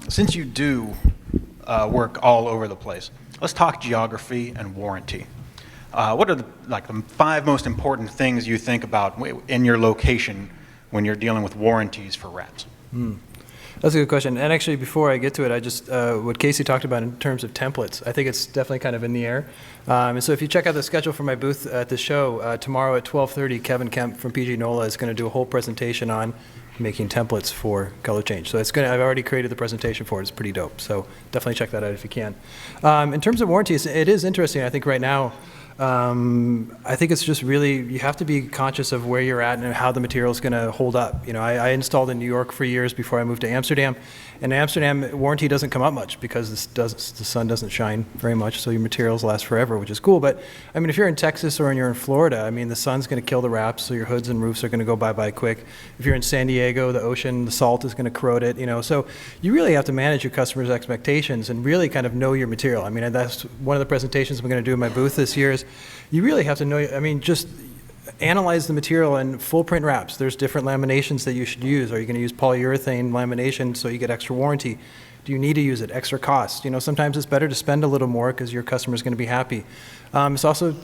Since you do work all over the place, let's talk geography and warranty. What are the 5 most important things you think about in your location when you're dealing with warranties for wraps? That's a good question. And actually, before I get to it, I just what Casey talked about in terms of templates, I think it's definitely kind of in the air. And so if you check out the schedule for my booth at the show, tomorrow at 12:30, Kevin Kemp from PG Nola is going to do a whole presentation on making templates for color change. So I've already created the presentation for it. It's pretty dope. So definitely check that out if you can. In terms of warranties, it is interesting. I think right now, I think it's just really, you have to be conscious of where you're at and how the material is going to hold up. You know, I installed in New York for years before I moved to Amsterdam. And in Amsterdam, warranty doesn't come up much because the sun doesn't shine very much, so your materials last forever, which is cool. But, I mean, if you're in Texas or you're in Florida, I mean, the sun's going to kill the wraps, so your hoods and roofs are going to go bye-bye quick. If you're in San Diego, the ocean, the salt is going to corrode it, you know. So you really have to manage your customers' expectations and really kind of know your material. I mean, that's one of the presentations I'm going to do in my booth this year is you really have to know, I mean, just analyze the material in full print wraps. There's different laminations that you should use. Are you going to use polyurethane lamination so you get extra warranty? Do you need to use it? Extra cost. You know, sometimes it's better to spend a little more because your customer's going to be happy. It's also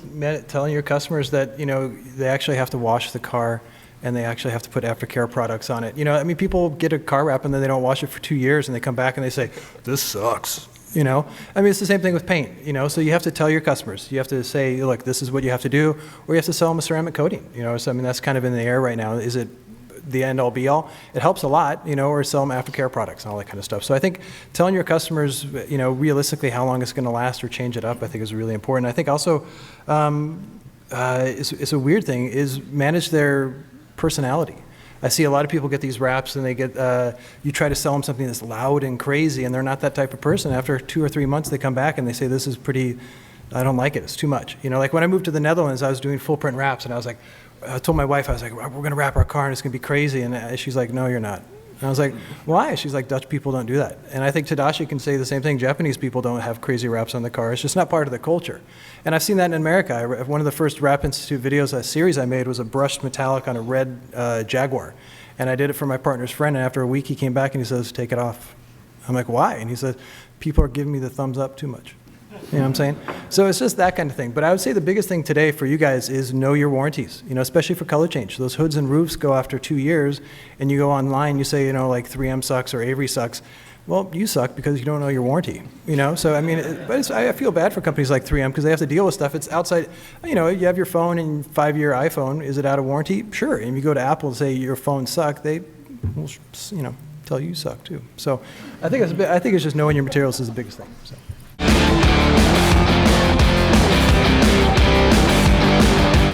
telling your customers that, you know, they actually have to wash the car and they actually have to put aftercare products on it. You know, I mean, people get a car wrap and then they don't wash it for 2 years and they come back and they say, this sucks. You know, I mean, it's the same thing with paint, you know, so you have to tell your customers, you have to say, look, this is what you have to do, or you have to sell them a ceramic coating, you know, so I mean, that's kind of in the air right now. Is it the end all be all? It helps a lot, you know, or sell them aftercare products and all that kind of stuff. So I think telling your customers, you know, realistically how long it's going to last or change it up, I think is really important. I think also, it's a weird thing, is manage their personality. I see a lot of people get these wraps and they get, you try to sell them something that's loud and crazy and they're not that type of person. After 2 or 3 months they come back and they say, this is pretty, I don't like it, it's too much. You know, like when I moved to the Netherlands, I was doing full print wraps and I was like, I told my wife, I was like, we're going to wrap our car and it's going to be crazy. And she's like, no, you're not. And I was like, why? She's like, Dutch people don't do that. And I think Tadashi can say the same thing. Japanese people don't have crazy wraps on the car. It's just not part of the culture. And I've seen that in America. One of the first Wrap Institute videos, a series I made, was a brushed metallic on a red Jaguar. And I did it for my partner's friend, and after a week he came back and he says, take it off. I'm like, why? And he said, people are giving me the thumbs up too much. You know what I'm saying? So it's just that kind of thing. But I would say the biggest thing today for you guys is know your warranties, you know, especially for color change. Those hoods and roofs go after 2 years, and you go online, you say, you know, like 3M sucks or Avery sucks. Well, you suck because you don't know your warranty, you know? So, I mean, I feel bad for companies like 3M because they have to deal with stuff. It's outside, you know, you have your phone and 5-year iPhone. Is it out of warranty? Sure. And if you go to Apple and say your phone sucks, they will, you know, tell you suck too. So I think it's just knowing your materials is the biggest thing. So.